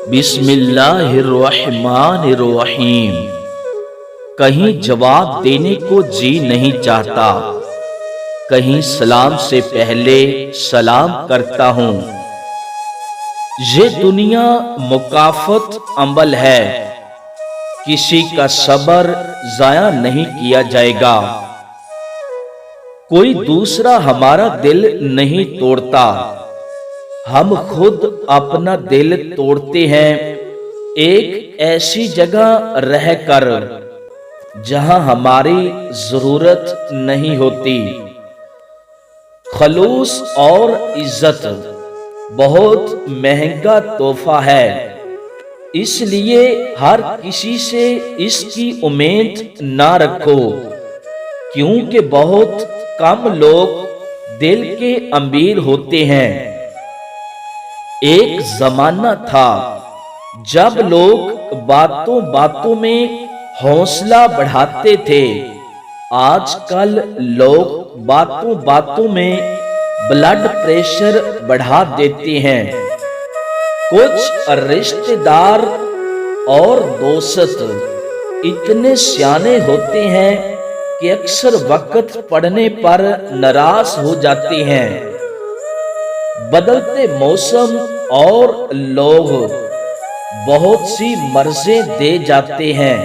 बिस्मिल्लाहिर्रहमानिर्रहीम। कहीं जवाब देने को जी नहीं चाहता, कहीं सलाम से पहले सलाम करता हूँ। ये दुनिया मुकाफत अमल है, किसी का सब्र जाया नहीं किया जाएगा। कोई दूसरा हमारा दिल नहीं तोड़ता, हम खुद अपना दिल तोड़ते हैं। एक ऐसी जगह रहकर जहां हमारी जरूरत नहीं होती। खलूस और इज्जत बहुत महंगा तोहफा है, इसलिए हर किसी से इसकी उम्मीद ना रखो, क्योंकि बहुत कम लोग दिल के अमीर होते हैं। एक जमाना था जब लोग बातों बातों में हौसला बढ़ाते थे। आजकल लोग बातों बातों में ब्लड प्रेशर बढ़ा देते हैं। कुछ रिश्तेदार और दोस्त इतने सियाने होते हैं कि अक्सर वक्त पड़ने पर नाराज हो जाते हैं। बदलते मौसम और लोग बहुत सी मर्ज़ें दे जाते हैं।